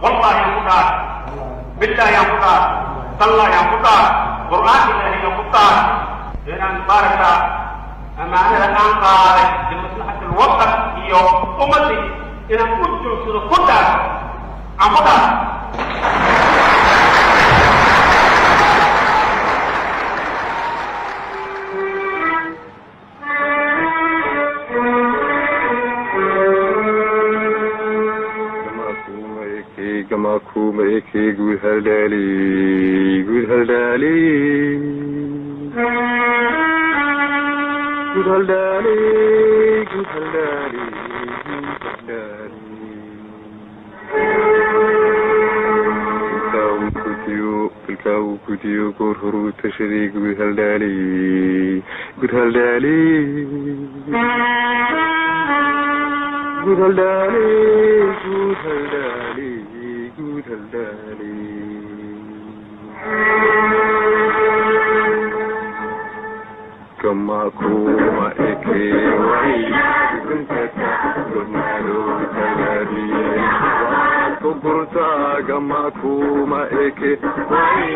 والله ينقضان بالله ينقضان تالله ينقضان قرآن الله ينقضان إن بارك أمانة الآن قال لمصلحة الوطن هي أمتي إن كنت سنقضى عمدا Kumaike gulhaldali gulhaldali gulhaldali gulhaldali gulhaldali filkaw kutiyo korhuru tashri gulhaldali gulhaldali gulhaldali gulhaldali Kama kuma eke wai kuntata gurnado taladi kuburta kama kuma eke wai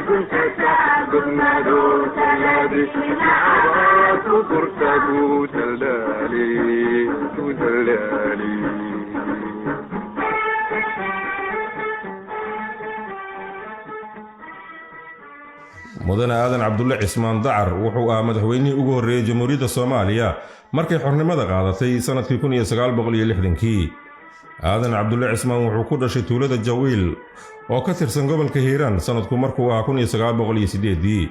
kuntata gurnado taladi kuburta gutalali gutalali mudane aadan cabdulle cismaan dacar wuxuu ahaa madaxweynihii ugu horreeyey jamhuuriyadda soomaaliya markay xornimada qaadatay sannadkii 1960kii aadan cabdulle cismaan wuxuu ku dhashay tuulada jawiil oo ka tirsan gobolka hiiraan sannadku markuu ahaa 1908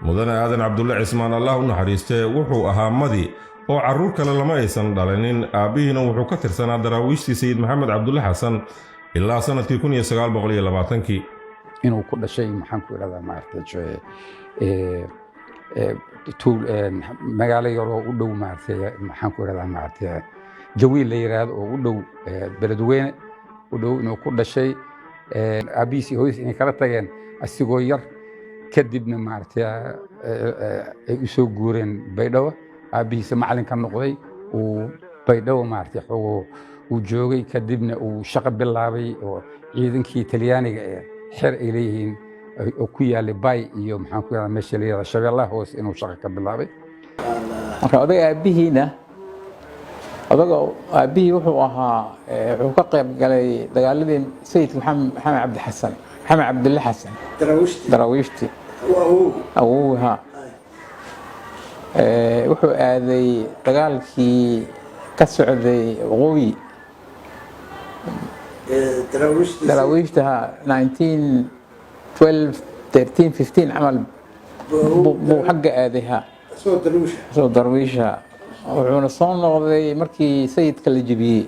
mudane aadan cabdulle cismaan allah u naxariistee wuxuu ahaa madi oo carruur kale lama aysan dhalinin aabbihiina wuxuu ka tirsanaa daraawiishtii sayid maxamed cabdulle xasan ilaa sannadkii 1920kii inuu ku dhashay maxaan ku iraahdaa maartay magaalo yar oo u dhow maartay maxaan ku iraahdaa maartay jawiil la yiraahdo oo u dhow beledweyne u dhow inuu ku dhashay aabbihiis hooyadiis inay kala tageen asigoo yar kadibna maartay ay u soo guureen baydhabo aabbihiis macallin ka noqday uu baydhabo maartay uu joogay kadibna uu shaqo bilaabay oo ciidankii Talyaaniga xer ay leeyihiin oo ku yaalay bay iyo maxaan ku yiraahdaa meesha la yiraahdo Shabeellaha hoos inuu shaqo ka bilaabay marka odaga aabihii wuxuu ahaa wuxuu ka qayb galay dagaaladii sayidka maxamed cabdulle xasan daraawiishti awowha wuxuu aaday dagaalkii ka socday waqooyi daraawiishtaha 1912 camal buu xagga aadayha soo darwiisha wuxuuna soo noqday markii sayidka la jebiyey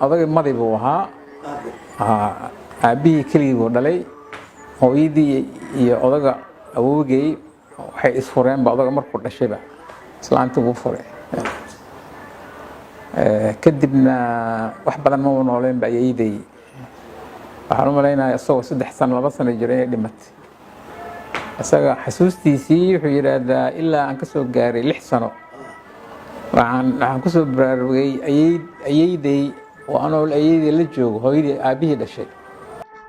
odaga madi buu ahaa aabbihii keligii buu dhalay hooyadii iyo odaga awowgay waxay isfureenba odaga markuu dhashayba islaantii buu furay kadibna wax badan ma nooleen ba ayeeyday waxaan u malaynayaa isagoo 3 sano 2 sano jira inay dhimatay isaga xasuustiisii wuxuu yiraahdaa ilaa aan ka soo gaaray 6 sano waxaan ku soo baraarugay ayeeyday oo anoo ayeeyday la joogo hooyadii aabihii dhashay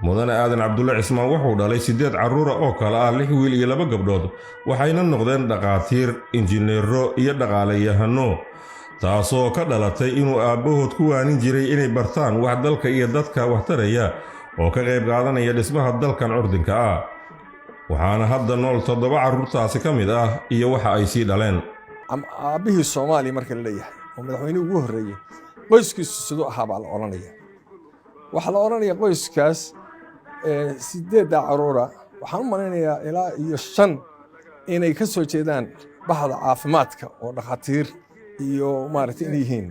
mudane aadan cabdulle cismaan wuxuu dhalay 8 carruur oo kala ah 6 wiil iyo 2 gabdhood waxayna noqdeen dhaqaatiir injineero iyo dhaqaalayahano taasoo ka dhalatay inuu aabbahood ku waanin jiray inay bartaan wax dalka iyo dadka wax taraya oo ka qayb qaadanaya dhismaha dalkan curdinka ah waxaana hadda nool 7 carruurtaasi ka mid ah iyo waxa ay sii dhaleen aabbihii Soomaaliya marka la leeyahay oo madaxweynuhu ugu horeeyay qoyskiisu sidoo ahaa baa la oranaya waxaa la odhanayaa qoyskaas 8 caruura waxaan u malaynayaa ilaa iyo 5 inay ka soo jeedaan bahda caafimaadka oo dhakhaatiir iyo maaragtay inay yihiin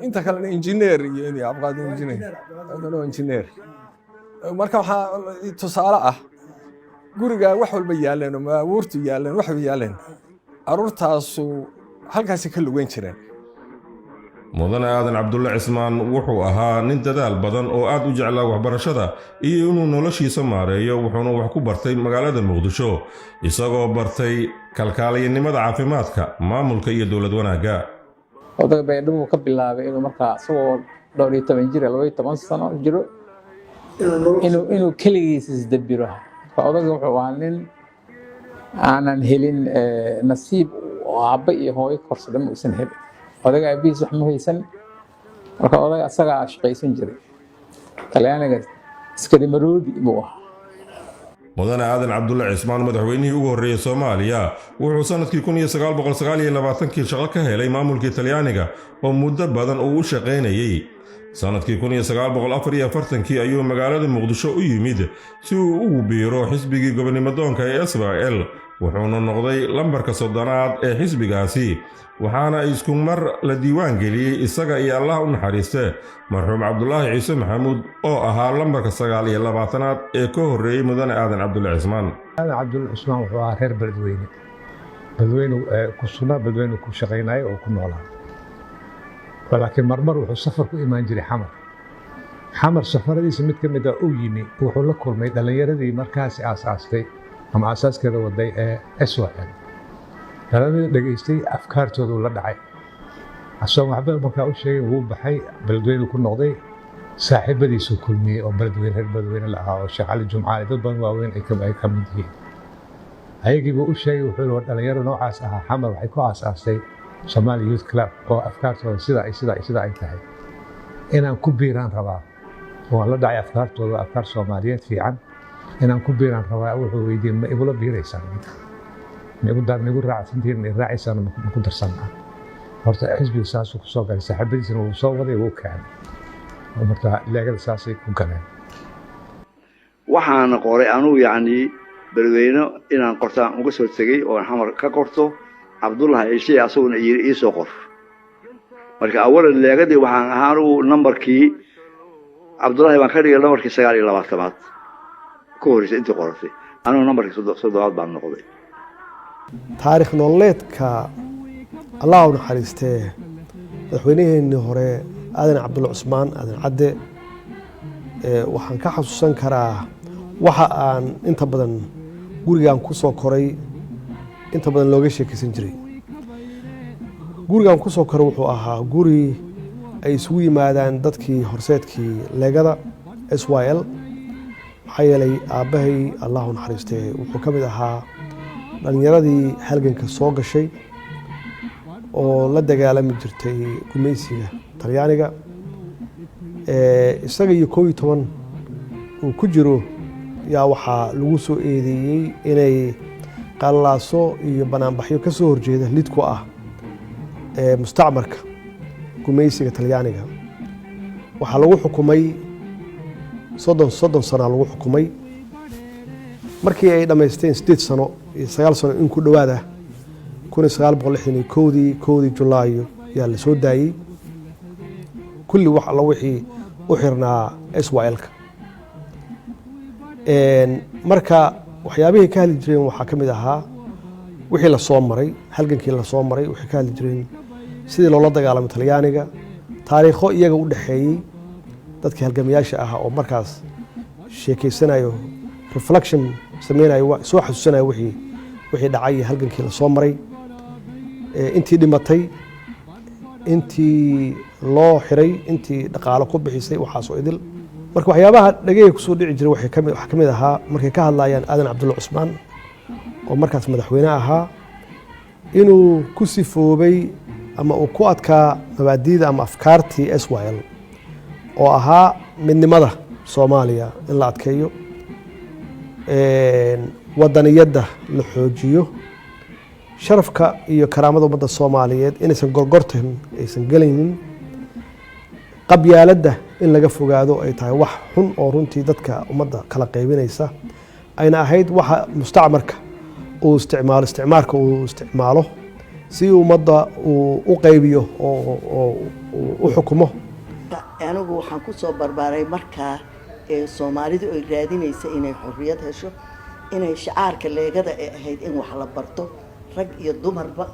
inta kalena injineer iyo inay abqaad injineer marka waxaa tusaale ah guriga wax walba yaaleen oo baabuurtu yaaleen wax walba yaaleen caruurtaasu halkaasi ka lugeyn jireen mudane aadan cabdulle cismaan wuxuu ahaa nin dadaal badan oo aad u jeclaa waxbarashada iyo inuu noloshiisa maareeyo wuxuuna wax ku bartay magaalada muqdisho isagoo bartay kalkaaliyanimada caafimaadka maamulka iyo dowlad wanaagga odaga baydhabo ka bilaabay inuu markaa isagoo 12 jir 12 sano jiro inuu keligiis isdabiro odaga wuxuu ahaa nin aanan helin nasiib oo aabba iyo hooyo korsada ma uusan helin odaga aabihiis wax ma haysan marka odaga asagaa shaqaysan jiray talyaaniga iskarimaroodi buu ahaa mudane aadan cabdulle cismaan madaxweynihii ugu horreeyay Soomaaliya wuxuu sanadkii 1929 shaqo ka helay maamulkii Talyaaniga oo muddo badan uu u shaqaynayay sanadkii 1944 ayuu magaalada Muqdisho u yimid si uu ugu biiro xisbigii gobonnimadoonka ee SYL wuxuuna noqday lambarka 10aad ee xisbigaasi waxaana isku mar la diiwaan geliyay isaga iyo Allah u naxariiste marxuum Cabdullaahi Ciise Maxamuud oo ahaa lambarka 29aad ee ka horreeyay mudane aadan cabdulle cismaan aadan cabdulle cismaan wuxuu ahaa reer beledweyne ku sugnaa beledweyne ku shaqaynaya oo ku noolaa laakiin marmar wuxuu safar ku imaan jiray xamar safaradiisa mid ka mid ah uu yimi wuxuu la kulmay dhalinyaradii markaasi aasaastay ama asaaskeeda waday ee SYL dhalinyaradii dhageystay afkaartooda la dhacay asagoo waxba markaa u sheegay wuu baxay beledweyne ku noqday saaxiibadiisu kulmiyey oo reer beledweyne la ahaa oo Sheekh Cali Jumcaale dad badan waaweyn ay ka mid yihiin ayagiibuu u sheegay wuxuu yidhi dhalinyaro noocaas ahaa xamar waxay ku aasaastay Somali Youth Club oo afkaartooda sida ay tahay inaan ku biiraan rabaa oo la dhacay afkaartooda afkaar Soomaaliyeed fiican inaan ku biiraan rabaa wuxuu weydiiyay ma igula biiraysaan migu raacsantiin raacaysaan ma ku darsanaa horta xisbiga saasuu ku soo galay saaxiibadiisana wuu soo waday wuu keenay marka leegada saasay ku galeen waxaan qoray anugu yacni beledweyne inaan qortaan uga soo tegey oo xamar ka qorto cabdullahi ciise asaguna yiri ii soo qor marka awalan leegadii waxaan ahaan uu nambarkii cabdullahi baan ka dhigay nambarkii 29aad ka horreysay intii qoratay anigu nambarkii 30aad baan noqday taariikh nololeedka Allah u naxariistee madaxweynihii hore aadan cabdulle cismaan aadan cadde waxaan ka xasuusan karaa waxa aan inta badan gurigaan ku soo koray inta badan looga sheekaysan jiray gurigaan ku soo koray wuxuu ahaa guri ay isugu yimaadaan dadkii horseedkii leegada SYL maxaa yeelay aabbahay Allah u naxariistee wuxuu ka mid ahaa dhalinyaradii halganka soo gashay oo la dagaalami jirtay gumaysiga Talyaaniga isaga iyo 11 uu ku jiro yaa waxaa lagu soo eedeeyay inay qalaaso iyo banaanbaxyo ka soo horjeeda lid ku ah mustacmarka gumaysiga Talyaaniga waxaa lagu xukumay 30 sano lagu xukumay markii ay dhameysteen 8 sano iyo 9 sano in ku dhawaada 1961 Julaayo yaa la soo daayay kulli wax alla wixii u xirnaa SYL-ka marka waxyaabihii ka hadli jireen waxaa ka mid ahaa wixii la soo maray halgankii la soo maray waxay ka hadli jireen sidii loola dagaalamay Talyaaniga taariikho iyaga u dhaxeeyay dadkii halgamayaasha ah oo markaas sheekeysanayo reflection sameynayo soo xasuusanayo wixii dhacay halgankii la soo maray intii dhimatay intii loo xiray intii dhaqaale ku bixisay waxaas oo idil marka waxyaabaha dhageyga kusoo dhici jiray waxa ka mid ahaa markay ka hadlayaan aadan cabdulle cismaan oo markaas madaxweyne ahaa inuu ku sifoobay ama uu ku adkaa mabaadiida ama afkaartii SYL oo ahaa midnimada Soomaaliya in la adkeeyo wadaniyadda la xoojiyo sharafka iyo karaamada ummadda Soomaaliyeed inaysan gorgortan aysan galaynin qabyaaladda in laga fogaado ay tahay wax xun oo runtii dadka ummadda kala qaybinaysa ayna ahayd waxa mustacmarka uu isticmaalo si ummadda uu u qaybiyo oo u xukumo. anigu waxaan ku soo barbaaray markaa Soomaalidu ay raadinaysa inay xorriyad hesho inay shacaarka leegada ay ahayd in wax la barto rag iyo dumarba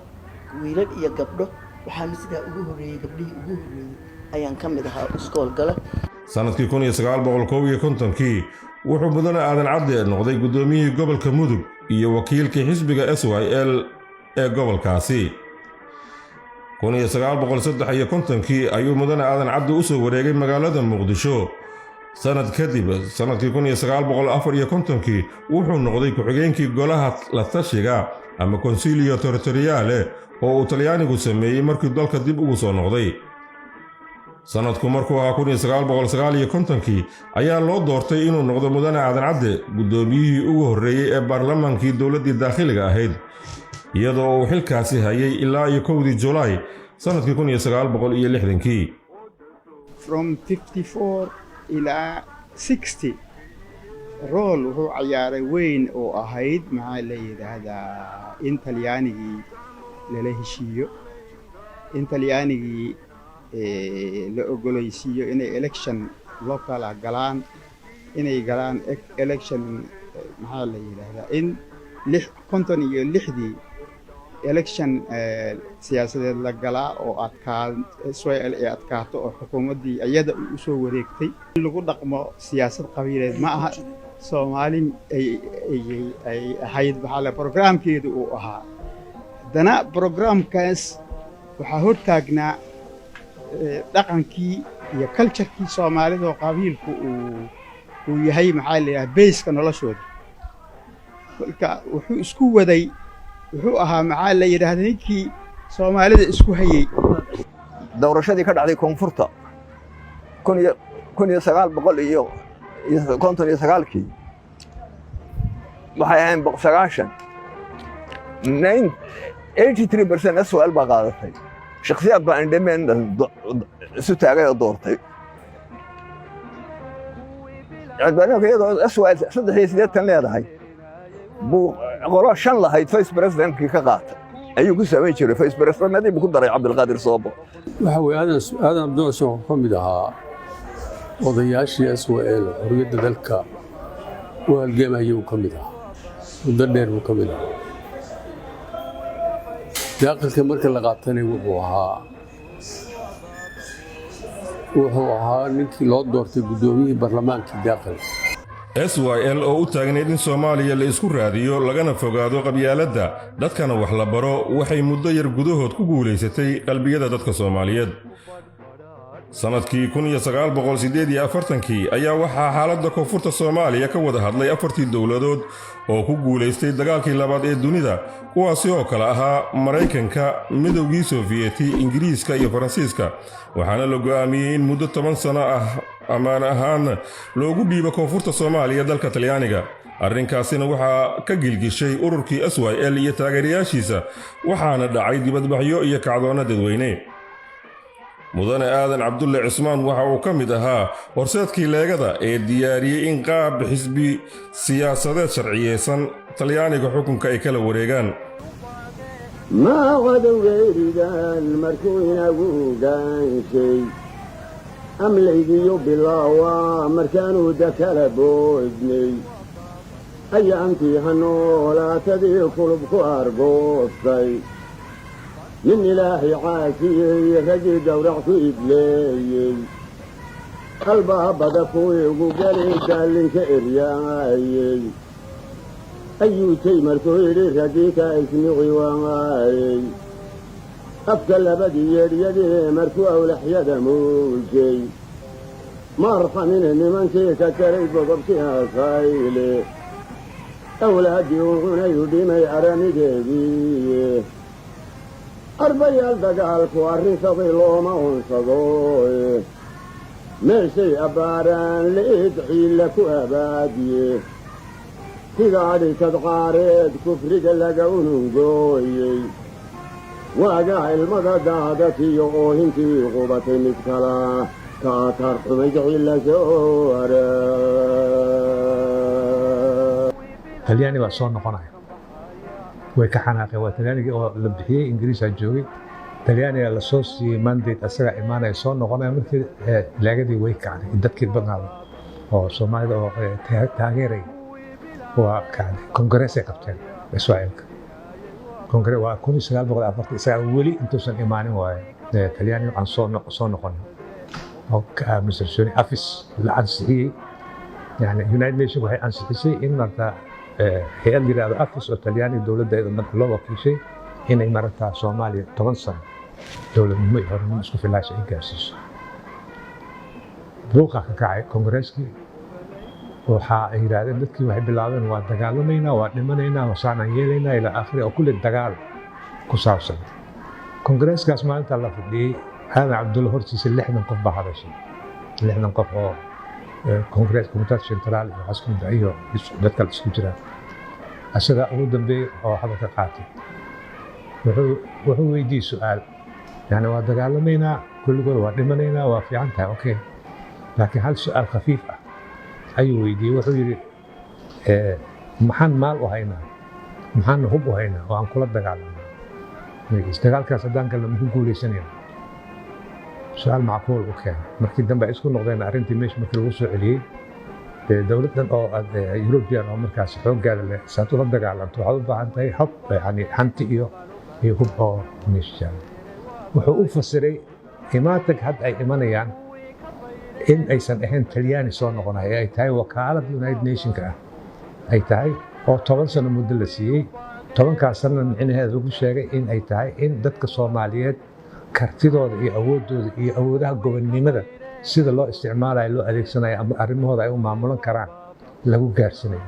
wiilal iyo gabdho waxaan sidaa ugu horeeyay gabdhihii ugu horeeyay ayaan ka mid ahaa iskool gala. sanadkii 1951 wuxuu mudane aadan cadde noqday gudoomiyihii gobolka Mudug iyo wakiilkii xisbiga SYL ee gobolkaasi. 1953 ayuu mudane aadan cadde u soo wareegay magaalada Muqdisho. sanad kadib sanadkii 1954 wuxuu noqday ku-xigeenkii golaha la tashiga ama Consiglio Territoriale oo uu Talyaanigu sameeyay markii dalka dib ugu soo noqday. sanadku markuu ahaa 1959 ayaa loo doortay inuu noqdo mudane aadan cadde gudoomiyihii ugu horeeyay ee baarlamaankii dowladdii daakhiliga ahayd iyadoo uu xilkaasi hayay ilaa 1 July sanadkii 1960. From 54 ilaa 60 rol wuxuu ciyaaray weyn oo ahayd maxaa la yiraahdaa in Talyaanigii lala heshiiyo in Talyaanigii la ogolaysiiyo inay election local galaan inay galaan election maxaa la yiraahdaa in 56 election siyaasadeed la galaa oo SYL ay adkaato oo xukuumaddii iyada u soo wareegtay in lagu dhaqmo siyaasad qabiileed ma aha Soomaali ay ahayd baxala programkeedu uu ahaa dana programkaas waxa hortaagnaa dhaqankii iyo culture-kii Soomaalida oo qabiilku uu yahay maxaa la yiraahdaa base-ka noloshooda marka wuxuu isku waday wuxuu ahaa maxaa la yiraahdaa ninkii Soomaalida isku hayay doorashadii ka dhacday koonfurta 1959 waxay ahayn 83% SYL baa qaadatay shakhsiyaad baa independent isu taagay oo doortay iyadoo SYL 3 leedahay qolo 5 lahayd vice presidentkii ka qaatay ayuu ku samayn jiray vice presidentadii buu ku daray Cabdilqaadir Soobo waxa weeye aadan Abdul Soo ka mid ahaa odayaashii SYL xorriyadda dalka oo halgamay uu ka mid ahaa muddo dheer buu ka mid ahaa daaqilka marka la qaatanay wuxuu ahaa ninkii loo doortay gudoomiyihii baarlamaankii daaqilka SYL oo u taagneyd in Soomaaliya la isku raadiyo lagana fogaado qabyaaladda dadkana wax la baro waxay muddo yar gudahood ku guuleysatay qalbiyada dadka Soomaaliyeed. sanadkii 1948 ayaa waxaa xaaladda koonfurta Soomaaliya ka wada hadlay 4 dowladood oo ku guuleystay dagaalkii labaad ee dunida kuwaasi oo kala ahaa Mareykanka, Midowgii Soviyeeti, Ingiriiska iyo Faransiiska waxaana la go'aamiyay in muddo 10 sano ah amaan ahaan loogu dhiibo koonfurta Soomaaliya dalka Talyaaniga. arrinkaasina waxaa ka gilgishay ururkii SYL iyo taageerayaashiisa waxaana dhacay dibadbaxyo iyo kacdoonno dadweyne. mudane aadan cabdulle cismaan waxa uu ka mid ahaa horseedkii leegada ee diyaariyey in qaab xisbi siyaasadeed sharciyeysan Talyaaniga xukunka ay kala wareegaan. ma wadaweyrigan markuu inagu gaanshay amlaygiyo bilaawa markaanuu dakala boodnay ayaantii hanoolaatadii kulub ku argoostay nin ilaahay caasiyey ragii gawrac ku idleeyey albaabada kuwii ugu galay daallinka eryaayey ayuutay markuu yidhi raggii ka ismici waayey afka labadii yeedhyadii markuu awlaxyada muujay maarxamine nimankii ka taray gogobkii asayle awlaaddii u cunayu dhimay aramideedii arbayaal dagaalku arrinsaday looma unsadoe meeshay abbaaraan le'id xiilla ku abaadiye sidaadhi kadqaareed kufriga laga unungooyey waagaa ilmada daadatiyo oohintii qubatay mid kala taatar xumay wixii la soo haray talyaani baa soo noqonaya way ka xanaaqeen waa talyaanigii oo la bixiyey ingiriisaa joogay talyaaniga la soo siiyey mandate asaga imaanaya soo noqonaya markii laagadii way kacday dadkii badnaaday oo soomaalida oo taageeray waa kacday kongareesay qabteen israa'iilka kongare waa 1940 weli intuusan imaanin waaye talyaaniga aan soo noqonin oo administration office la ansixiyey yani United Nations waxay ansixisay in marka hay'ad yiraahdo office oo talyaaniga dowladda marka loo wakiishay inay marata Soomaaliya 10 sano dowladnimo iyo horumar isku filaashay ay gaarsiiso buuqa ka kacay kongareeskii waxa ay yiraahdeen dadkii waxay bilaabeen waa dagaalamayna waa dhimanaynaa wasaanaan yeelaynaa ilaa aakhiri oo kulli dagaal ku saabsan kongareeskaas maalinta la fadhiyey aadan cabdulla hortiisa 60 qof baa hadashay 60 qof oo kongarees komitada central iyo xaskunta iyo dadka isku jira asaga ugu dambeeyay oo hadalka qaatay wuxuu weydiiyey su'aal yani waa dagaalamayna kulligood waa dhimanaynaa waa fiican tahay okay laakiin hal su'aal khafiif ah ayuu weydiiyey wuxuu yidhi maxaan maal u haynaa maxaan hub u haynaa oo aan kula dagaalanaa dagaalkaas haddaan galna maku guuleysanayna su'aal macquul u keenay markii dambe ay isku noqdeen arrintii meesha markii lagu soo celiyey dowladdan oo European oo markaas xooggaada leh saad ula dagaalanto waxaad u baahan tahay hub yani hanti iyo hub oo meesha wuxuu u fasiray imaatag had ay imanayaan in aysan ahayn talyaani soo noqonay ay tahay wakaalad United Nations ah ay tahay oo 10 sano muddo la siiyey 10 sano micnaheedu lagu sheegay in ay tahay in dadka Soomaaliyeed kartidooda iyo awoodooda iyo awoodaha gobonnimada sida loo isticmaalayo loo adeegsanayo ama arrimahooda ay u maamulan karaan lagu gaarsiinayo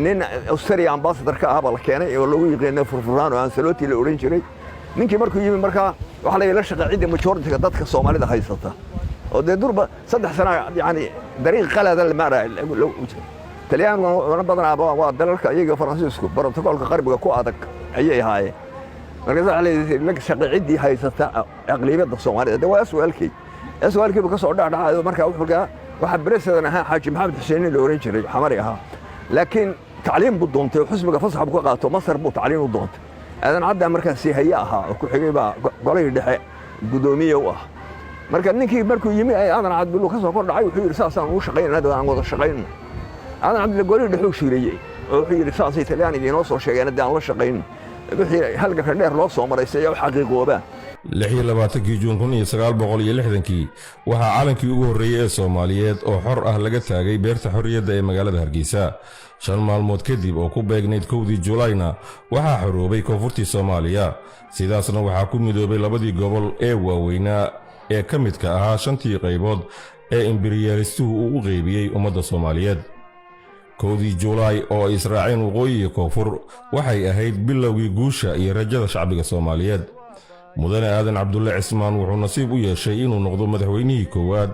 nin Australia ambassador ka ah la keenay oo lagu yaqaan furfuraan oo Ancelotti la oran jiray ninkii markuu yimi markaa waxa la shaqeeyay majority-ga dadka Soomaalida haysata oo durba 3 sano yani dariiq qalad la maray talyaanigu wana badanaa waa dalalka iyaga Faransiisku borotokolka qarbiga ku adag ayay ahaayeen marka waxa la shaqeeyay haysata aqliyada Soomaalida waa su'aalkii ka soo dhaadhacay marka waxa president ahaa Xaaji Maxamed Xuseen la oran jiray xamari ahaa laakiin tacliim buu doontay xisbiga fasax buu ka qaato Masar buu tacliim u doontay aadan cadda markaa si haya ahaa oo ku xigay baa golay dhexe gudoomiye u ah marka ninkii markuu yimi aadan cabdulla ka soo kordhacay wuxuu yiri saasaan u shaqeynaa aan wada shaqeyn aadan cabdulla golay dhexe u shiiriyay oo wuxuu yiri saasay talyaaniga inoo soo sheegeen aan la shaqeyn wixii halka ka dheer loo soo maraysay oo xaqiiqooba 26 Juun 1960 waxaa calankii ugu horreeyay ee Soomaaliyeed oo xor ah laga taagay beerta xorriyadda ee magaalada Hargeysa 5 maalmood kadib oo ku beegnayd 1 Juulayna waxaa xoroobay koonfurtii Soomaaliya sidaasna waxaa ku midoobay labadii gobol ee waaweynaa ee ka midka ahaa 5tii qaybood ee imperialistuhu u qaybiyay ummadda Soomaaliyeed 1 Juulay oo Israaciil waqooyi iyo koonfur waxay ahayd bilowgii guusha iyo rajada shacbiga Soomaaliyeed mudane aadan cabdulle cismaan wuxuu nasiib u yeeshay inuu noqdo madaxweynihii koowaad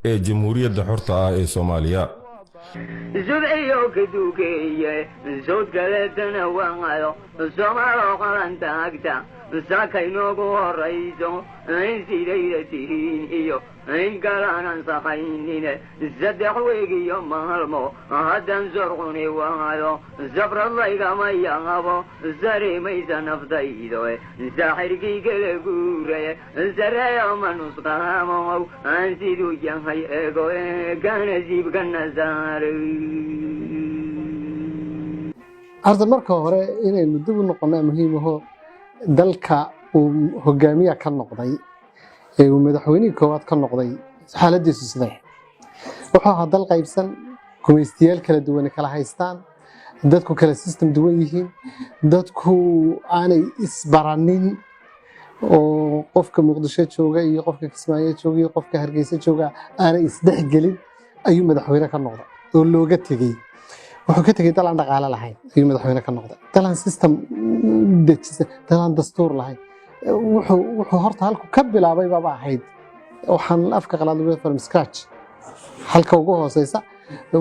ee jamhuuriyadda xorta ah ee Soomaaliya زبعيو كدوكيه زود قلتنا وانغايو سمارو قلنتا اكتا ساكينوغو الرئيسو انسي ليلتهين ايو ان قلانا سخينين زدح ويقي يوم هرمو هدن زرغني وانغايو زبر الله ما يغابو زري ميزا نفضيدو ساحركي قلقوري زري يوم نسقامو انسي دو جنهي ايقو كان زيب كان زاري horta marka hore inaynu dib u noqonnaa muhiim aho dalka uu hogaamiya ka noqday ee uu madaxweynihii koowaad ka noqday xaaladiisu sidee wuxuu ahaa dal qaybsan gumaystayaal kala duwan kala haystaan dadku kala system duwan yihiin dadku aanay isbaranin oo qofka Muqdisho jooga iyo qofka Kismaayo jooga iyo qofka Hargeysa jooga aanay isdhexgelin ayuu madaxweyne ka noqday oo looga tagay wuxuu ka tagay dalaan dhaqaale lahayn ayuu madaxweyne ka noqday dalaan system dejisan dalaan dastuur lahayn wuxuu horta halku ka bilaabay baba ahayd waxaan afka qalaad lagu from scratch halka ugu hooseysa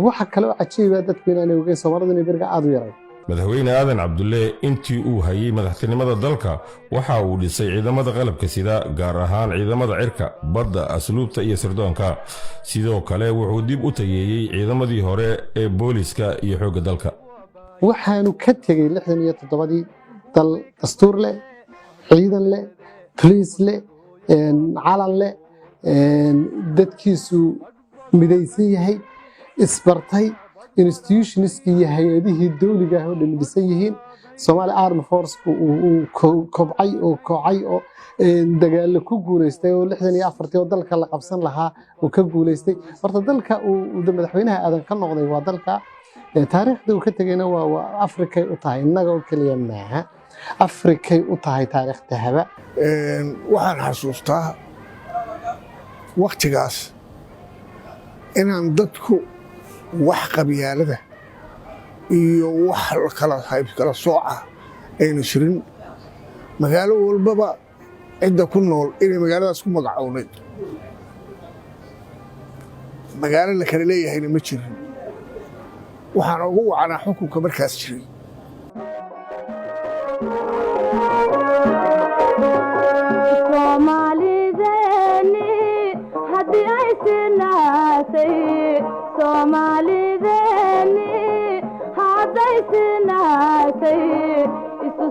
waxa kale oo cajiib ah dadku inay ogeeyeen Soomaalidu inay bariga aad u yaray madaxweyne aadan cabdulle intii uu hayay madaxtinimada dalka waxa uu dhisay ciidamada qalabka sida gaar ahaan ciidamada cirka badda asluubta iyo sirdoonka sidoo kale wuxuu dib u tayeeyay ciidamadii hore ee booliska iyo xoogga dalka waxaanu ka tegey 67 dal dastuur leh ciidan leh police leh calan leh dadkiisu midaysan yahay isbartay institutionski iyo hay'adihii dawliga ah oo dhisan yihiin Somali Armed Force uu kobcay oo dagaal ku guuleystay oo 64 oo dalka la qabsan lahaa oo ka guuleystay horta dalka uu madaxweynaha aadan ka noqday waa dalka taariikhda uu ka tagayna waa Afrika u tahay inaga oo kaliya maaha Afrika u tahay taariikhda haba waxaan xasuustaa waqtigaas inaan dadku wax qabyaalada iyo wax kala sooca aynu jirin magaalo walbaba cidda ku nool inay magaaladaas ku magacowneed magaalo la kala leeyahayna ma jirin waxaan ugu wacanaa xukunka markaas jiray Soomaalideenni hadday sinaatay isu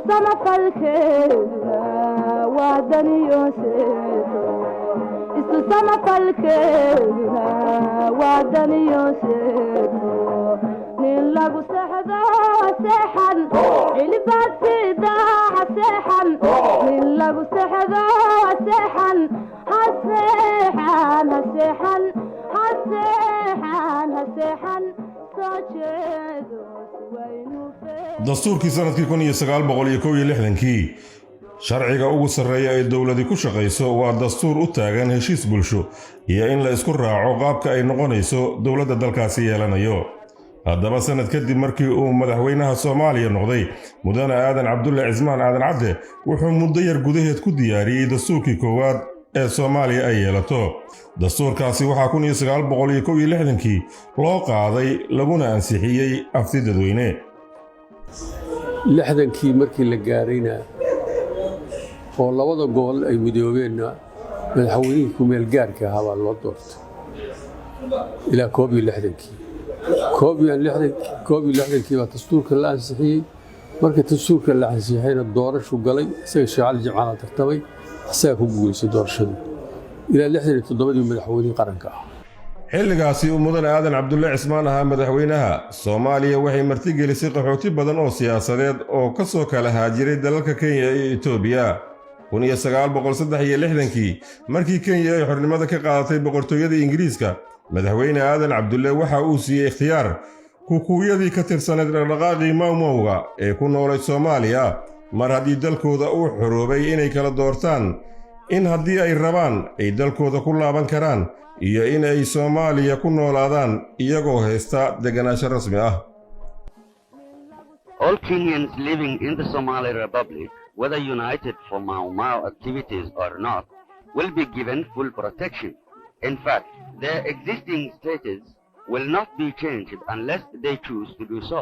samafalkeeduna waa daniyooseedo nin lagu sexdo seexan cilibaad sidaaca seexan nin lagu sexdo seexan haseexan dastuurkii sanadkii 1961 sharciga ugu sarreeya ee dowladi ku shaqayso waa dastuur u taagan heshiis bulsho iyo in la isku raaco qaabka ay noqonayso dowladda dalkaasi yeelanayo haddaba sanad kadib markii uu madaxweynaha Soomaaliya noqday mudane aadan cabdulle cismaan aadan cadde wuxuu muddo yar gudaheed ku diyaariyay dastuurkii koowaad ee Soomaaliya ay yeelato dastuurkaasi waxaa 1961 loo qaaday laguna ansixiyay afti dadweyne 60kii markii la gaarayna oo labada gobol ay midoobeenna madaxweynihii ku meel gaarka ahaa baa loo doortay ilaa 61kii baa dastuurka la ansixiyey markii dastuurka la ansixiyayna doorashu galay isaga shaqal jimcaha tartamay asaga ku guuleysay doorashadii ilaa 67 madaxweynihii qaranka ah xilligaasi uu mudane aadan cabdulle cismaan ahaa madaxweynaha Soomaaliya waxay martigelisay qaxooti badan oo siyaasadeed oo ka soo kala haajiray dalalka Kenya iyo Itoobiya 1963 markii Kenya ay xornimada ka qaadatay boqortooyada Ingiriiska madaxweyne aadan cabdulle waxa uu siiyay ikhtiyaar kukuuyadii ka tirsaneed dhaqdhaqaaqii maamulka ee ku noolay Soomaaliya mar haddii dalkooda uu xoroobay inay kala doortaan in haddii ay rabaan ay dalkooda ku laaban karaan iyo in ay Soomaaliya ku noolaadaan iyagoo haysta deganaansho rasmi ah All Kenyans living in the Somali Republic, whether united for Mau Mau activities or not, will be given full protection. In fact, their existing status will not be changed unless they choose to do so.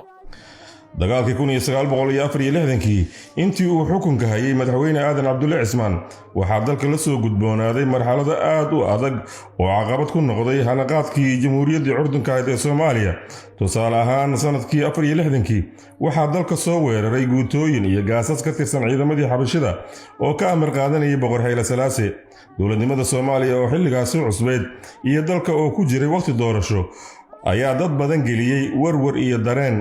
dagaalkii 1964 intii uu xukunka hayay madaxweyne aadan cabdulle cismaan waxaa dalka la soo gudboonaaday marxalado aad u adag oo caqabad ku noqday hanaqaadkii jamhuuriyaddii curdunka ahayd ee Soomaaliya tusaale ahaan sanadkii 64 waxaa dalka soo weeraray guutooyin iyo gaasas ka tirsan ciidamadii xabashida oo ka amar qaadanayay boqor Hayle Salaase dowladnimada Soomaaliya oo xilligaas cusbeed iyo dalka oo ku jiray waqti doorasho ayaa dad badan geliyay warwar iyo dareen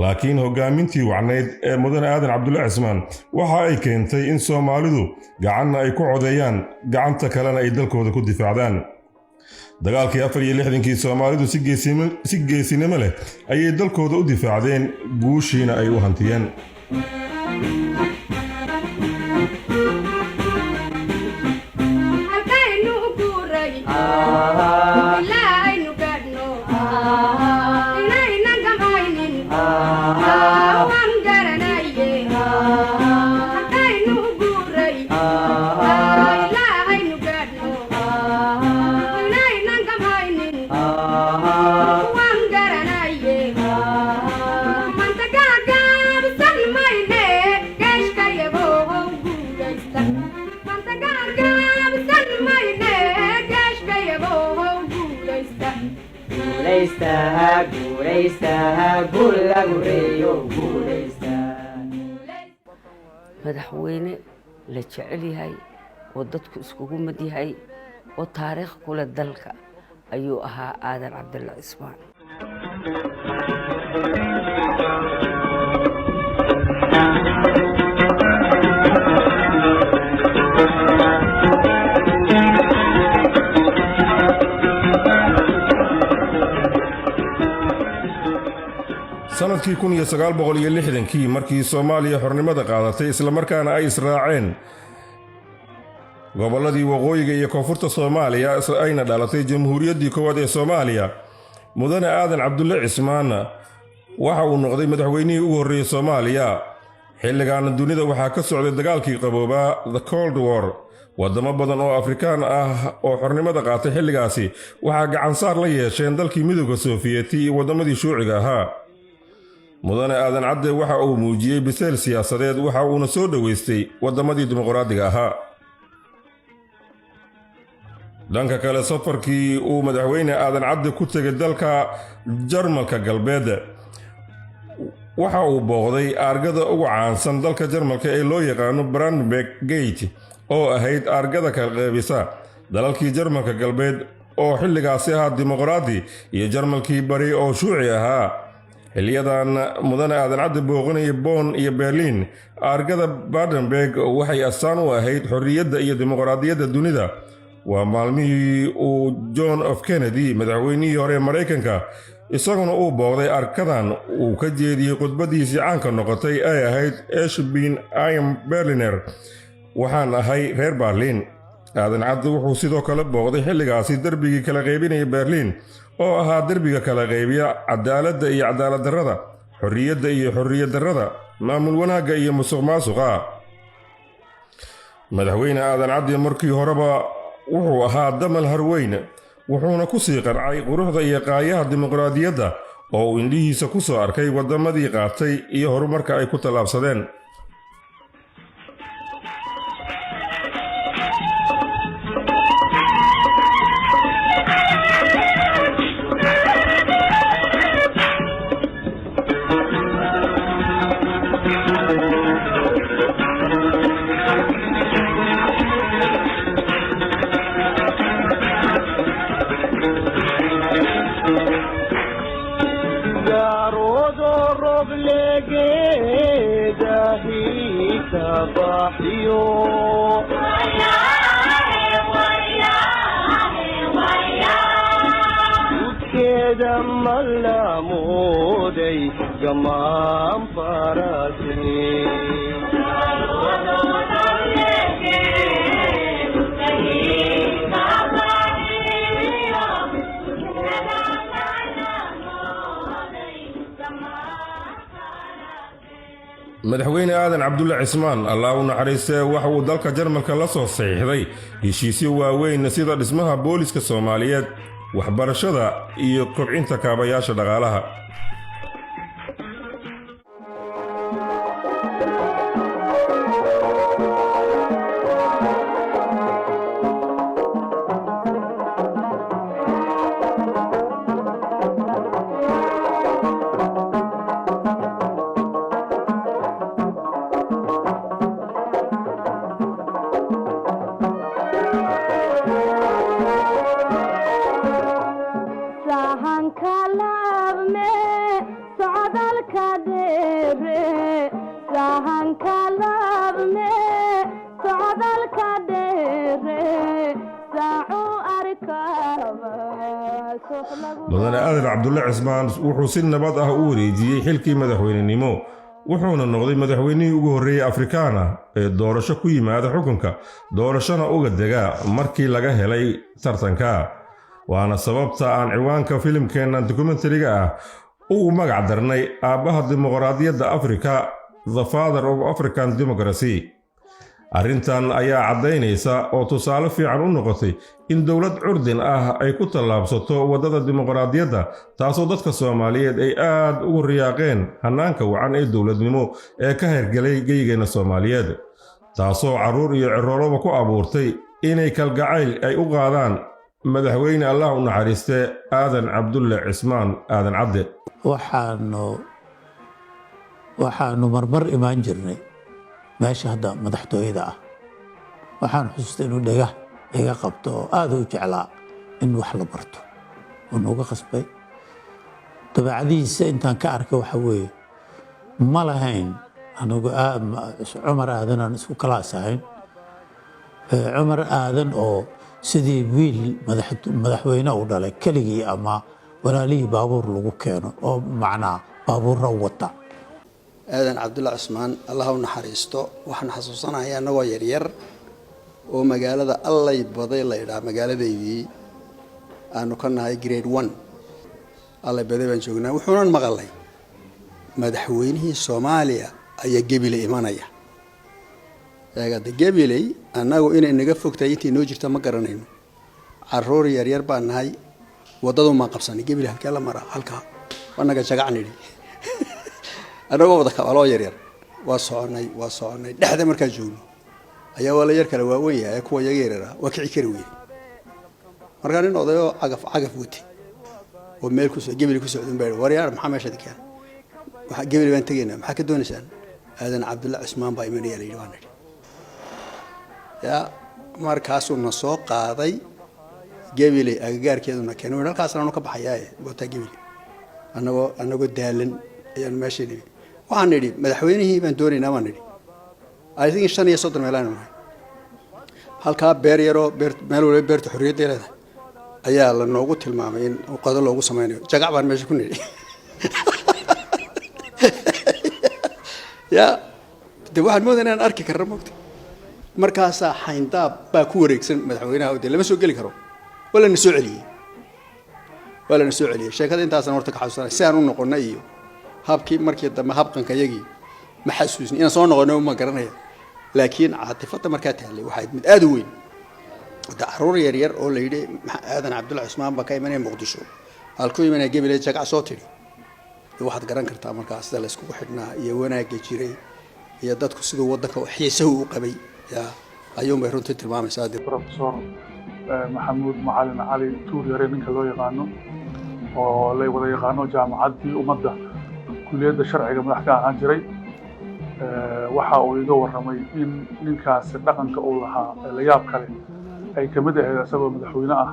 laakiin hogaamintii wacnayd ee mudane aadan cabdulle cismaan waxa ay keentay in Soomaalidu gacanna ay ku codeeyaan gacanta kalena ay dalkooda ku difaacdaan dagaalkii 64kii Soomaalidu si geesinimo leh ayay dalkooda u difaacdeen guushiina ay u hantiyeen madaxweyne la jecel yahay oo dadku iskugu mid yahay oo taariikh kule dalka ayuu ahaa aadan cabdulle cismaan sanadkii 1960kii markii Soomaaliya xornimada qaadatay isla markaana ay israaceen gobolladii waqooyiga iyo koonfurta Soomaaliya ayna dhalatay jamhuuriyaddii koowaad ee Soomaaliya mudane aadan cabdulle cismaan waxa uu noqday madaxweynihii ugu horreeyay Soomaaliya xilligan dunida waxaa ka socday dagaalkii qaboobaa the Cold War wadamo badan oo Afrikaan ah oo xornimada qaatay xilligaasi waxaa gacan saar la yeesheen dalkii midowga Sofiyeeti iyo wadamadii shuuciga ahaa mudane aadan cadde waxa uu muujiyey biseel siyaasadeed waxa uuna soo dhaweystay wadamadii dimuqraadiga ahaa dhanka kale safarkii uu madaxweyne aadan cadde ku tegay dalka Jarmalka galbeed waxa uu booqday aargada ugu caansan dalka Jarmalka ee loo yaqaano Brandenburg Gate oo ahayd aargada kala qaybisa dalalkii Jarmalka galbeed oo xilligaasi ahaa dimuqraadi iyo Jarmalkii bari oo shuuci ahaa xilliyadan mudane aadan cadde booqanaya Bonn iyo Berlin aargada Brandenburg waxay astaan u ahayd xorriyadda iyo dimuqraadiyadda dunida waa maalmihii uu John F Kennedy madaxweynihii hore ee Mareykanka isaguna uu booqday arkadan uu ka jeediyey khudbadiisii caanka noqotay ay ahayd Ich bin ein Berliner waxaan ahay reer Berlin aadan cadde wuxuu sidoo kale booqday xilligaasi darbigii kala qaybinaya Berlin oo ahaa derbiga kala qaybiya cadaaladda iyo cadaalad darrada xorriyadda iyo xorriyad darrada maamul wanaagga iyo musuqmaasuqa madaxweyne aadan cadde markii horeba wuxuu ahaa damal harweyn wuxuuna ku sii qancay quruxda iyo qaayaha dimuqraadiyadda oo uu indhihiisa ku soo arkay wadamadii qaatay iyo horumarka ay ku tallaabsadeen madaxweyne aadan cabdulle cismaan allah u naxariistee waxa uu dalka Jarmalka la soo saxiixday heshiisyo waaweyn sida dhismaha booliska Soomaaliyeed waxbarashada iyo kobcinta kaabayaasha dhaqaalaha mudane aadan cabdulle cismaan wuxuu si nabad ah u wareejiyey xilkii madaxweynenimo wuxuuna noqday madaxweynihii ugu horreeyay Afrikaana ee doorasho ku yimaada xukunka doorashana uga dega markii laga helay tartanka waana sababta aan ciwaanka filimkeenna documentary-ga ah uu magac darnay aabbaha dimuqraadiyadda Afrika the father of African democracy arrintan ayaa caddaynaysa oo tusaale fiican u noqotay in dowlad curdin ah ay ku tallaabsato wadada dimuqraadiyadda taasoo dadka Soomaaliyeed ay aad ugu riyaaqeen hanaanka wacan ee dowladnimo ee ka hirgalay geygeena Soomaaliyeed taasoo caruur iyo ciroolaba ku abuurtay inay kalgacayl ay u qaadaan madaxweyne allah u naxariiste aadan cabdulle cismaan aadan cadde. waxaanu marmar imaan jirnay meesha hadda madaxtooyada ah. waxaan xusuustay inuu iga qabto oo aad u jeclaa in wax la barto oo nooga qasbay. dabeecadihiisa intaan ka arkay waxa weeye ma lahayn anigu cumar aadan aan isku kalaas ahayn. cumar aadan oo sidii wiil madaxweyne u dhalay keligii ama walaalihii baabuur lagu keeno oo macnaa baabuurra u wata. aadan cabdulle cismaan allah u naxariisto waxaan xasuusanayaa annagoo yaryar oo magaalada allay baday la yidhaha magaaladaydii aanu ka nahay grade 1 allay baday baan joognaa. wuxuunan maqalay madaxweynihii soomaaliya ayaa Gabiley imanaya. eegada Gabiley annagu inay naga fogtahay intii noo jirta ma garanayno. caruur yaryar baan nahay wadadu ma qabsanay Gabiley halkee la maraa halkaa wanaga jagacnidhi anagoo wada kabaloo yaryar waa soconay dhexda markaa joogno ayaa wala yar kale waaweyn yahay kuwa yaryar waa kici kari weyn. markaa nin odayo cagaf wati oo meel ku soo Gabiley ku socdin baa waryaar maxaa meesha degan waxa Gabiley baan tageynaa maxaa ka doonaysaan aadan cabdulle cismaan baa imanaya la yidhi yaa markaasuu na soo qaaday Gabiley agagaarkeeduna keenay halkaas aanu ka baxayaa boota Gabiley anagoo daalan ayaan meesha nidhi waxaan nidhi madaxweynihii baan doonaynaa baan nidhi I think 35 meelaan halkaa beer yaroo meel waliba beerta xorriyadda leedahay ayaa la noogu tilmaamay in qado loogu sameynayo jagac baan meesha ku nidhi yaa de waxaan moodaynaa inaan arki karno moogta markaasaa xayndaab baa ku wareegsan madaxweynaha de lama soo geli karo waa lana soo celiyey sheekada intaasaan horta ka xasuusanay si aan u noqonnay iyo habkii markii dambe habqanka yagii ma xasuusni inaan soo noqonay ma garanaya laakiin caatifada markaa taallay waxay mid aad u weyn caruur yaryar oo la yidhi aadan cabdulle cismaan baa ka imanaya muqdisho halkuu imanaya Gabiley jagac soo tidhi waxaad garan kartaa markaa sida la iskugu xidhnaa iyo wanaagga jiray iyo dadku siduu waddanka xiisahu u qabay ayuun bay runtii tilmaamaysaa. Professor maxamuud macalin cali tuur yare ninka loo yaqaano oo la wada yaqaano jaamacaddii ummadda kulliyadda sharciga madax ka ahaan jiray waxa uu iga warramay in ninkaasi dhaqanka uu lahaa la yaab kale ay ka mid ahayd isagoo madaxweyne ah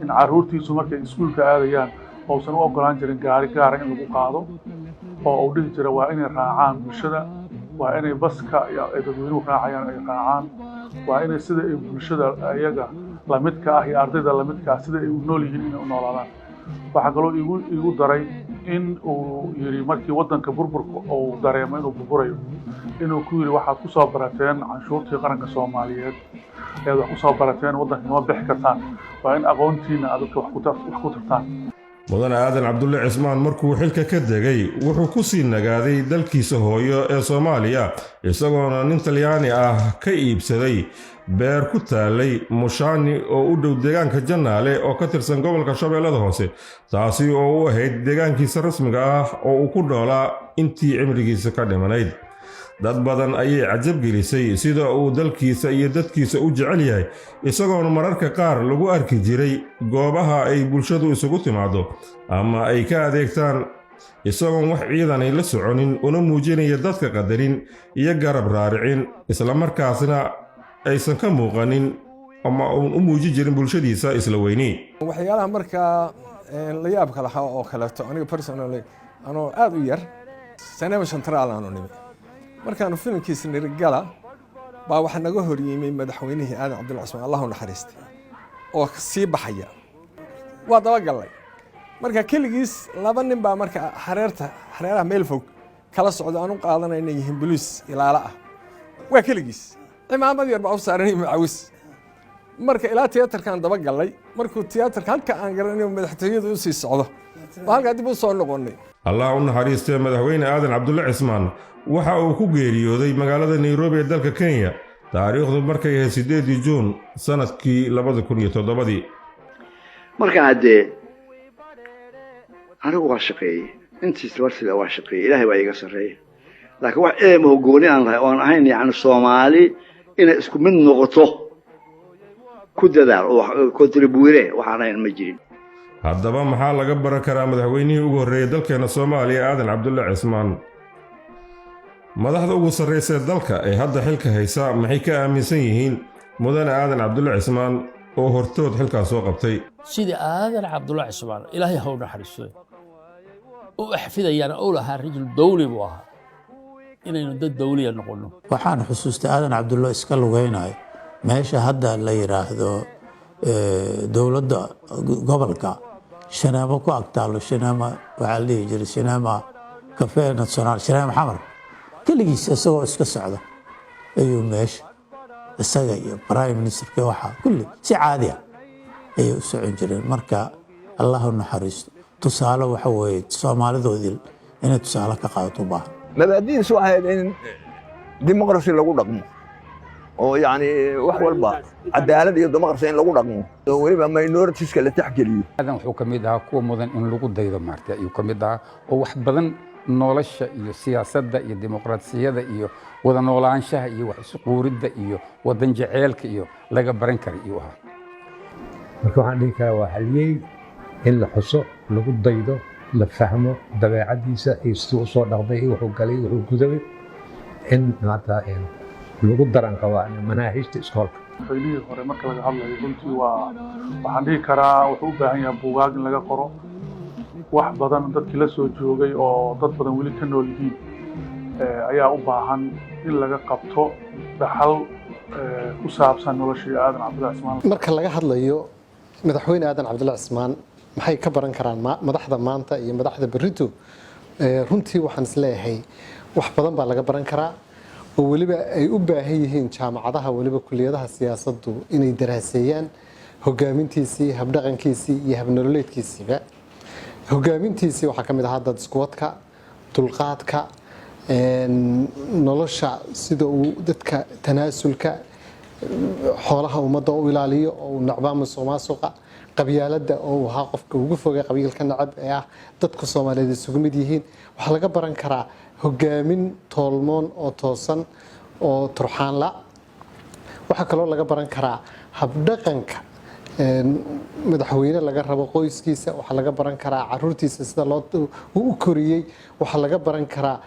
in carruurtiisu markay iskuulka aadayaan uusan u ogolaan jirin gaari gaara in lagu qaado oo uu dhihi jira waa inay raacaan bulshada waa inay baska ay dadweynuhu raacayaan ay raacaan waa inay sida ay bulshada ayaga lamidka ah iyo ardayda lamidka ah sida ay u nool yihiin inay u noolaadaan. waxaa kaloo igu daray in uu yidhi markii waddanka burburka uu dareemo inuu burburayo inuu ku yidhi waxaad ku soo barateen canshuurtii qaranka Soomaaliyeed ayaad wax ku soo barateen waddanka ma bixi kartaan waa in aqoontiina aad dadka wax ku tartaan. mudane aadan cabdulle cismaan markuu xilka ka degay wuxuu ku sii nagaaday dalkiisa hooyo ee Soomaaliya isagoona nin Talyaani ah ka iibsaday beer ku taalay Mushani oo u dhow deegaanka Jannaale oo ka tirsan gobolka Shabeellada Hoose taasi oo u ahayd deegaankiisa rasmiga ah oo uu ku dhoolaa intii cimrigiisa ka dhimanayd. dad badan ayay cajab gelisay sida uu dalkiisa iyo dadkiisa u jecel yahay isagoona mararka qaar lagu arki jiray goobaha ay bulshadu isugu timaado ama ay ka adeegtaan isagoon wax ciidan ay la soconin una muujinaya dadka qadarin iyo garab raaricin isla markaasna aysan ka muuqanin ama uun u muujin jirin bulshadiisa isla weyni. waxyaalaha markaa la yaabka lahaa oo kaleeto aniga personally anoo aad u yar Sanema Central aanu nimi markaanu filimkiisa nirigala baa waxa naga hor yimay madaxweynihii aadan cabdulle cismaan allah u naxariistay oo sii baxaya waa daba galay marka keligiis laba nin baa marka hareeraha meel fog kala socdo aanu qaadanayna yihiin booliis ilaala ah waa keligiis cimaamad yar baa u saaranay macawis marka ilaa tiyaatarkan daba galay markuu tiyaatarka halka aan garanay madaxtooyadu u sii socdo baa halka dib u soo noqonay. allah u naxariistay madaxweyne aadan cabdulle cismaan waxa uu ku geeriyooday magaalada Nairobi ee dalka Kenya taariikhdu markay ahayd 8 Juun sanadkii 2007. marka hadde anigu waa shaqeeyay intiis warsiga waa shaqeeyay ilaahay baa iga sareeyay laakiin wax eemo gooni aan lahayn oo aan ahayn yani Soomaali inay isku mid noqoto ku dadaal oo kontribuire waxaan ahayn ma jirin haddaba maxaa laga baran karaa madaxweynihii ugu horreeyay dalkeena Soomaaliya Aadan Cabdulle Cismaan madaxda ugu sarreysay dalka ee hadda xilka haysa maxay ka aaminsan yihiin mudane Aadan Cabdulle Cismaan oo hortood xilkaas soo qabtay sidii Aadan Cabdulle Cismaan Ilaahay ha u naxariisto oo xafidayana oo lahaa rajul dawli buu ahaa inaynu dad dawliya noqono waxaan xusuustay Aadan Cabdulle iska lugeynayo meesha hadda la yiraahdo dowladda gobolka shanaamo ku agtaalo shanaama waxaa la dhihi jiray shanaama kafee national shanaama xamar keligiis isagoo iska socda ayuu meesha isaga iyo prime ministerka waxaa kulli si caadi ah ayay u socon jireen marka allah u naxariisto tusaale waxa weeye Soomaalidoodii inay tusaale ka qaadato baahan mabaadi'diisu waxay ahayd in dimuqraasi lagu dhaqmo oo yani wax walba cadaalad iyo dimuqraasi in lagu dhaqmo oo weliba minoritiska la taxgeliyo aadan wuxuu ka mid ahaa kuwa mudan in lagu daydo maartay ayuu ka mid ahaa oo wax badan nolosha iyo siyaasadda iyo dimuqraasiyadda iyo wada noolaanshaha iyo wax isu quuridda iyo wadan jaceelka iyo laga baran karay iyo ahaa marka waxaan dhihi karaa waa haliyey in la xuso lagu daydo la fahmo dabeecadiisa iyo siduu usoo dhaqday iyo wuxuu galay wuxuu gudabay in maanta lagu daran qabaa manaahijta iskoolka madaxweynihii hore marka laga hadlayo runtii waxaan dhihi karaa wuxuu u baahan yahay buugaag in laga qoro wax badan dadkii la soo joogay oo dad badan weli ka nool yihiin ayaa u baahan in laga qabto dhaxal ku saabsan noloshii Aadan Cabdulle Cismaan marka laga hadlayo madaxweyne Aadan Cabdulle Cismaan maxay ka baran karaan madaxda maanta iyo madaxda berrito runtii waxaan isleeyahay wax badan baa laga baran karaa oo weliba ay u baahan yihiin jaamacadaha weliba kulliyadaha siyaasaddu inay daraaseeyaan hogaamintiisii habdhaqankiisii iyo habnololeedkiisiiba hogaamintiisii waxaa ka mid ahaa dad iskuwadka dulqaadka nolosha sida uu dadka tanaasulka xoolaha ummadda u ilaaliyo oo uu nacbaa musuqmaasuqa qabyaaladda oo uu ahaa qofka ugu fogay qabiilka nacab ee ah dadka Soomaaliyeed isugu mid yihiin waxaa laga baran karaa hogaamin toolmoon oo toosan oo turxaan la waxaa kaloo laga baran karaa habdhaqanka madaxweyne laga rabo qoyskiisa waxaa laga baran karaa caruurtiisa sida loo u koriyey waxaa laga baran karaa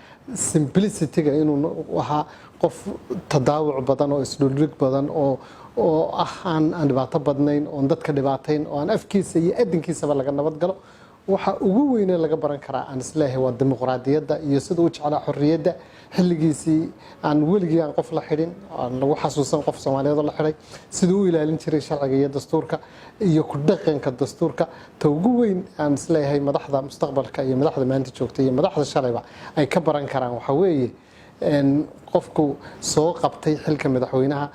simplicity-ga inuu ahaa qof tadaawuc badan oo isdhuldhig badan oo aan dhibaato badnayn oon dadka dhibaatayn oo aan afkiisa iyo adinkiisaba laga nabad galo waxa ugu weynee laga baran karaa aan isleeyahay waa dimuqraadiyadda iyo sida uu jeclaa xorriyadda xilligiisii aan weligii aan qof la xidhin aan lagu xasuusan qof Soomaaliyeed oo la xidhay siduu u ilaalin jiray sharciga iyo dastuurka iyo ku dhaqanka dastuurka ta ugu weyn aan isleeyahay madaxda mustaqbalka iyo madaxda maanta joogta iyo madaxda shalayba ay ka baran karaan waxa weeye qofku soo qabtay xilka madaxweynaha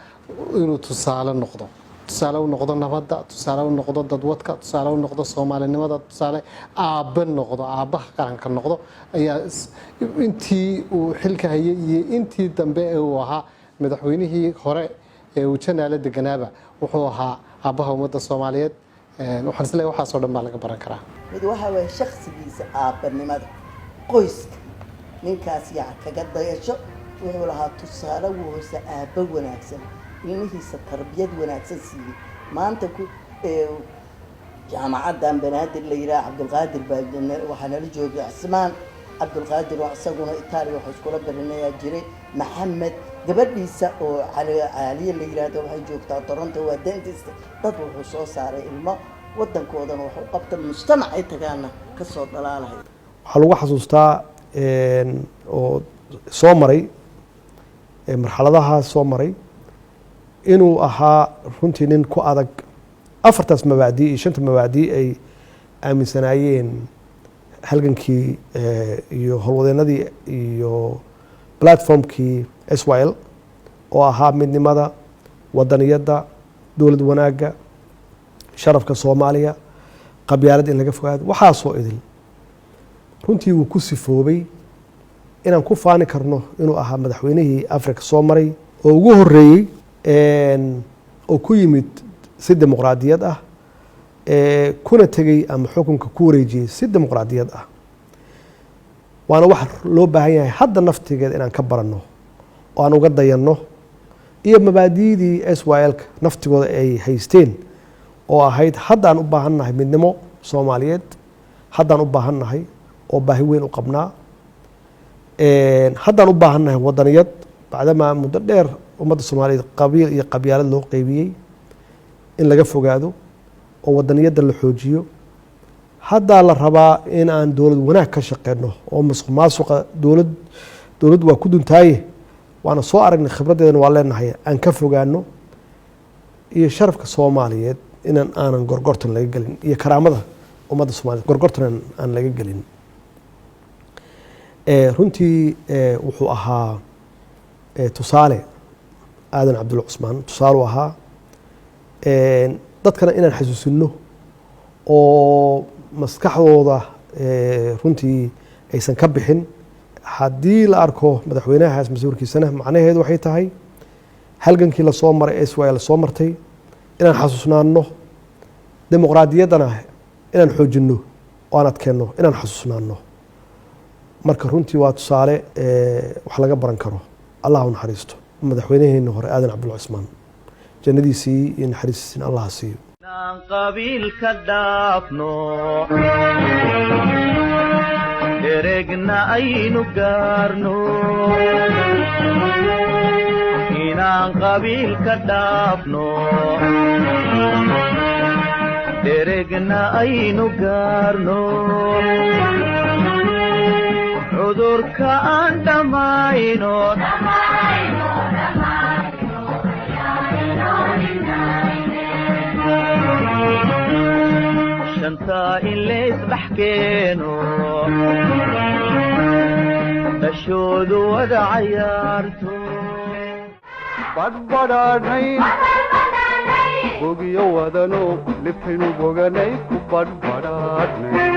inuu tusaale noqdo tusaale u noqdo nabadda tusaale u noqdo dadwadka tusaale u noqdo Soomaalinimada tusaale aabba noqdo aabbaha qaranka noqdo ayaa intii uu xilka hayay iyo intii dambe ee uu ahaa madaxweynihii hore ee uu janaale deganaaba wuxuu ahaa aabbaha ummadda Soomaaliyeed waxaan isleeyahay waxaas oo dhan baa laga baran karaa mid waxa weeye shakhsigiisa aabbanimada qoyska ninkaas yaa kaga dayasho wuxuu lahaa tusaale uu hoose aabba wanaagsan ilmihiisa tarbiyad wanaagsan siiyey maanta ku jaamacaddan banaadir la yiraahdo Cabdulqaadir baa waxaa nala joogay Cismaan Cabdulqaadir oo isaguna Itaaliya wax iskula baranayaa jiray Maxamed gabadhiisa oo Caaliya la yiraahdo waxay joogtaa Toronto waa dentist dad wuxuu soo saaray ilmo waddankoodana wuxuu qabtay mujtamac ay tagaana ka soo dhalaalahay waxaa lagu xasuustaa oo soo maray marxaladaha soo maray inuu ahaa runtii nin ku adag afartaas mabaadi iyo shanta mabaadi ay aaminsanaayeen halgankii iyo howlwadeenadii iyo platformkii SYL oo ahaa midnimada wadaniyadda dowlad wanaagga sharafka Soomaaliya qabyaalad in laga fogaado waxaasoo idil runtii wuu ku sifoobay inaan ku faani karno inuu ahaa madaxweynihii Afrika soo maray oo ugu horeeyay oo ku yimid si dimuqraadiyad ah kuna tegay ama xukunka ku wareejiyay si dimuqraadiyad ah waana wax loo baahan yahay hadda naftigeeda inaan ka baranno oo aan uga dayanno iyo mabaadi'dii SYL-ka naftigooda ay haysteen oo ahayd haddaan u baahannahay midnimo Soomaaliyeed, haddaan u baahannahay oo baahi weyn u qabnaa, haddaan u baahannahay wadaniyad bacdamaa muddo dheer ummadda Soomaaliyeed qabiil iyo qabyaalad loo qaybiyey in laga fogaado oo wadaniyadda la xoojiyo. haddaa la rabaa in aan dowlad wanaag ka shaqeyno oo musuqmaasuqa dowlad waa ku duntaaye waana soo aragnay khibraddeedana waa leenahay aan ka fogaano iyo sharafka Soomaaliyeed inaan aanan gorgortan laga gelin iyo karaamada ummadda Soomaaliyeed gorgortan aan laga gelin. runtii wuxuu ahaa tusaale aadan cabdulla cusmaan tusaalu ahaa dadkana inaan xasuusino oo maskaxdooda runtii aysan ka bixin. haddii la arko madaxweynahaas mas-uulkiisana macnaheedu waxay tahay halgankii lasoo maray SYL lasoo martay inaan xasuusnaano, dimuqraadiyaddana inaan xoojinno oo aan adkeenno inaan xasuusnaano. marka runtii waa tusaale wax laga baran karo. allah u naxariisto madaxweynaheena hore aadan cabdulla cusmaan, jannadiisii iyo naxariistiisina allah ha siiyo. qabiilka dhaafno dheregna aynu gaarno, inaan qabiilka dhaafno dheregna aynu gaarno, cudurka aan dhammayno shanta in laysdhex keeno dhashoodu wada cayaarto badhbadhaadhay bogiyo wadano libtaynu boganay ku badhbadhaadhnay